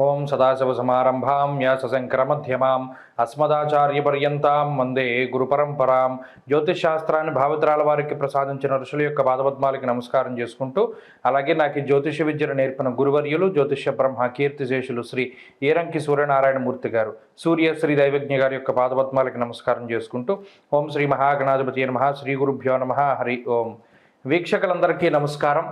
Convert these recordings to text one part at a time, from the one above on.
ఓం సదాశివసమారంభాం వ్యాసశంకరమధ్యమాం అస్మదాచార్యపర్యంతాం వందే గురు పరంపరాం. జ్యోతిషశాస్త్రాన్ని భావితరాల వారికి ప్రసాదించిన ఋషుల యొక్క పాదపద్మాలకి నమస్కారం చేసుకుంటూ, అలాగే నాకు ఈ జ్యోతిష విద్యను నేర్పిన గురువర్యులు జ్యోతిష బ్రహ్మ కీర్తిశేషులు శ్రీ ఈరంకి సూర్యనారాయణమూర్తి గారు, సూర్యశ్రీ దైవజ్ఞ గారి యొక్క పాదపద్మాలకి నమస్కారం చేసుకుంటూ, ఓం శ్రీ మహాగణాధిపతి నమః, శ్రీ గురుభ్యో నమః, హరి ఓం. వీక్షకులందరికీ నమస్కారం.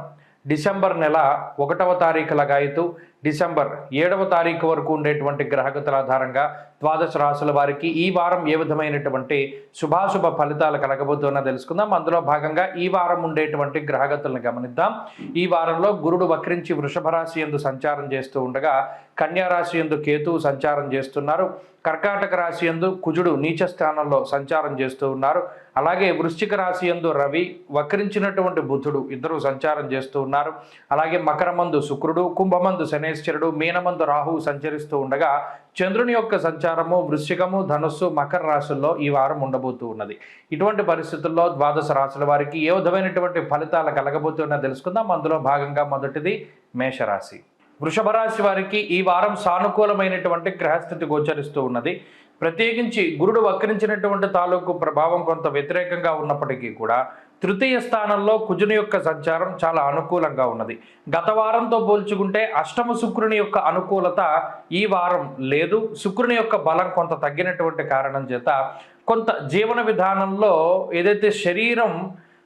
డిసెంబర్ నెల 1వ తారీఖు లగాయతు డిసెంబర్ 7వ తారీఖు వరకు ఉండేటువంటి గ్రహగతుల ఆధారంగా ద్వాదశ రాశుల వారికి ఈ వారం ఏ విధమైనటువంటి శుభాశుభ ఫలితాలు కలగబోతున్నా తెలుసుకుందాం. అందులో భాగంగా ఈ వారం ఉండేటువంటి గ్రహగతులను గమనిద్దాం. ఈ వారంలో గురుడు వక్రించి వృషభ రాశి యందు సంచారం చేస్తూ ఉండగా, కన్యా రాశి యందు కేతువు సంచారం చేస్తున్నారు. కర్కాటక రాశి యందు కుజుడు నీచ స్థానంలో సంచారం చేస్తూ ఉన్నారు. అలాగే వృశ్చిక రాశి యందు రవి, వక్రించినటువంటి బుధుడు ఇద్దరు సంచారం చేస్తూ ఉన్నారు. అలాగే మకరమందు శుక్రుడు, కుంభమందు శనేశ్వరుడు, మీనమందు రాహువు సంచరిస్తూ ఉండగా, చంద్రుని యొక్క సంచారము వృశ్చికము, ధనుస్సు, మకర రాశుల్లో ఈ వారం ఉండబోతూ ఉన్నది. ఇటువంటి పరిస్థితుల్లో ద్వాదశ రాశుల వారికి ఏ విధమైనటువంటి ఫలితాలు కలగబోతున్నా తెలుసుకుందాం. అందులో భాగంగా మొదటిది మేషరాశి. వృషభ రాశి వారికి ఈ వారం సానుకూలమైనటువంటి గ్రహస్థితి గోచరిస్తూ ఉన్నది. ప్రత్యేకించి గురుడు వక్రించినటువంటి తాలూకు ప్రభావం కొంత వ్యతిరేకంగా ఉన్నప్పటికీ కూడా తృతీయ స్థానంలో కుజుని యొక్క సంచారం చాలా అనుకూలంగా ఉన్నది. గత వారంతో పోల్చుకుంటే అష్టమ శుక్రుని యొక్క అనుకూలత ఈ వారం లేదు. శుక్రుని యొక్క బలం కొంత తగ్గినటువంటి కారణం చేత కొంత జీవన విధానంలో ఏదైతే శరీరం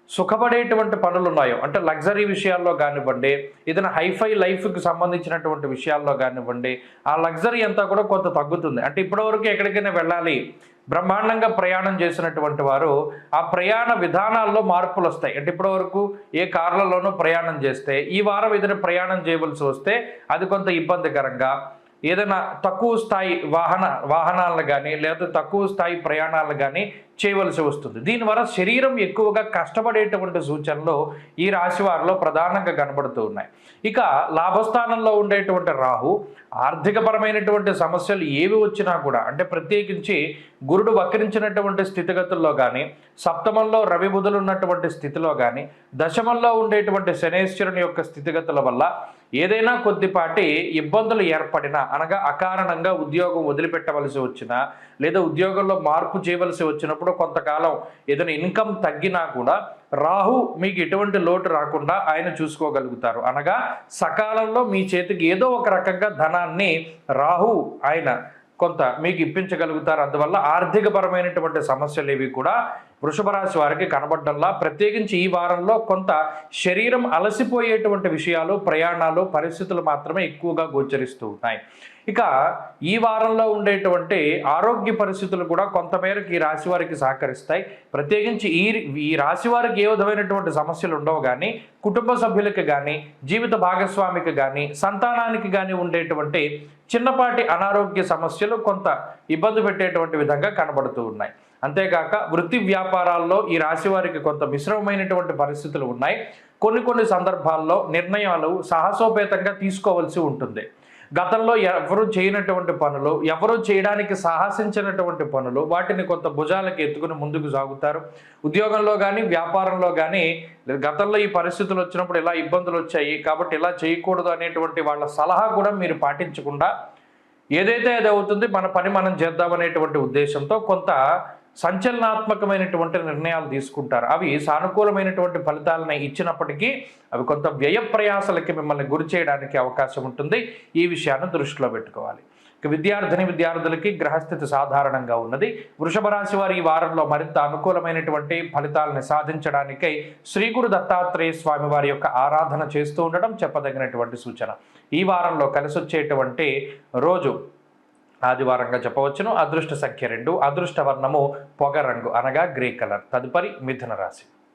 సుఖపడేటువంటి పనులు ఉన్నాయో, అంటే లగ్జరీ విషయాల్లో కానివ్వండి, ఏదైనా హైఫై లైఫ్కి సంబంధించినటువంటి విషయాల్లో కానివ్వండి, ఆ లగ్జరీ అంతా కూడా కొంత తగ్గుతుంది. అంటే ఇప్పటివరకు ఎక్కడికైనా వెళ్ళాలి, బ్రహ్మాండంగా ప్రయాణం చేసినటువంటి వారు ఆ ప్రయాణ విధానాల్లో మార్పులు వస్తాయి. అంటే ఇప్పటివరకు ఏ కార్లలోనూ ప్రయాణం చేస్తే ఈ వారం ఏదైనా ప్రయాణం చేయవలసి వస్తే అది కొంత ఇబ్బందికరంగా, ఏదైనా తక్కువ స్థాయి వాహనాలను కానీ లేదా తక్కువ స్థాయి ప్రయాణాలను కానీ చేయవలసి వస్తుంది. దీనివల్ల శరీరం ఎక్కువగా కష్టపడేటువంటి సూచనలు ఈ రాశి వారిలో ప్రధానంగా కనబడుతూ ఉన్నాయి. ఇక లాభస్థానంలో ఉండేటువంటి రాహు ఆర్థికపరమైనటువంటి సమస్యలు ఏవి వచ్చినా కూడా, అంటే ప్రత్యేకించి గురుడు వక్రించినటువంటి స్థితిగతుల్లో కానీ, సప్తమంలో రవి బుధులు ఉన్నటువంటి స్థితిలో కానీ, దశమంలో ఉండేటువంటి శనేశ్వరుని యొక్క స్థితిగతుల వల్ల ఏదైనా కొద్దిపాటి ఇబ్బందులు ఏర్పడినా, అనగా అకారణంగా ఉద్యోగం వదిలిపెట్టవలసి వచ్చినా లేదా ఉద్యోగంలో మార్పు చేయవలసి వచ్చినప్పుడు కొంతకాలం ఏదైనా ఇన్కమ్ తగ్గినా కూడా రాహు మీకు ఎటువంటి లోటు రాకుండా ఆయన చూసుకోగలుగుతారు. అనగా సకాలంలో మీ చేతికి ఏదో ఒక రకంగా ధనాన్ని రాహు ఆయన కొంత మీకు ఇప్పించగలుగుతారు. అందువల్ల ఆర్థికపరమైనటువంటి సమస్యలు ఏవి కూడా వృషభ రాశి వారికి కనబడ్డంలా, ప్రత్యేకించి ఈ వారంలో కొంత శరీరం అలసిపోయేటువంటి విషయాలు, ప్రయాణాలు, పరిస్థితులు మాత్రమే ఎక్కువగా గోచరిస్తూ ఉన్నాయి. ఇక ఈ వారంలో ఉండేటువంటి ఆరోగ్య పరిస్థితులు కూడా కొంతమేరకు ఈ రాశి వారికి సహకరిస్తాయి. ప్రత్యేకించి ఈ రాశి వారికి ఏ విధమైనటువంటి సమస్యలు ఉండవు, కానీ కుటుంబ సభ్యులకి కానీ, జీవిత భాగస్వామికి కానీ, సంతానానికి కానీ ఉండేటువంటి చిన్నపాటి అనారోగ్య సమస్యలు కొంత ఇబ్బంది పెట్టేటువంటి విధంగా కనబడుతూ ఉన్నాయి. అంతేకాక వృత్తి వ్యాపారాల్లో ఈ రాశి వారికి కొంత మిశ్రమమైనటువంటి పరిస్థితులు ఉన్నాయి. కొన్ని సందర్భాల్లో నిర్ణయాలు సాహసోపేతంగా తీసుకోవాల్సి ఉంటుంది. గతంలో ఎవరూ చేయనటువంటి పనులు, ఎవరూ చేయడానికి సాహసించినటువంటి పనులు, వాటిని కొంత భుజాలకు ఎత్తుకుని ముందుకు సాగుతారు. ఉద్యోగంలో కానీ వ్యాపారంలో కానీ గతంలో ఈ పరిస్థితులు వచ్చినప్పుడు ఇలా ఇబ్బందులు వచ్చాయి కాబట్టి ఇలా చేయకూడదు అనేటువంటి వాళ్ళ సలహా కూడా మీరు పాటించకుండా ఏదైతే అది అవుతుంది, మన పని మనం చేద్దామనేటువంటి ఉద్దేశంతో కొంత సంచలనాత్మకమైనటువంటి నిర్ణయాలు తీసుకుంటారు. అవి సానుకూలమైనటువంటి ఫలితాలను ఇచ్చినప్పటికీ అవి కొంత వ్యయ ప్రయాసలకి మిమ్మల్ని గురి చేయడానికి అవకాశం ఉంటుంది. ఈ విషయాన్ని దృష్టిలో పెట్టుకోవాలి. ఇక విద్యార్థులకి గ్రహస్థితి సాధారణంగా ఉన్నది. వృషభ రాశి వారి ఈ వారంలో మరింత అనుకూలమైనటువంటి ఫలితాలను సాధించడానికై శ్రీ గురు దత్తాత్రేయ స్వామి వారి యొక్క ఆరాధన చేస్తూ ఉండడం చెప్పదగినటువంటి సూచన. ఈ వారంలో కలిసి వచ్చేటువంటి రోజు ఆదివారంగా చెప్పవచ్చును. అదృష్ట సంఖ్య 2, అదృష్ట వర్ణము పొగ రంగు అనగా గ్రే కలర్. తదుపరి మిథున రాశి.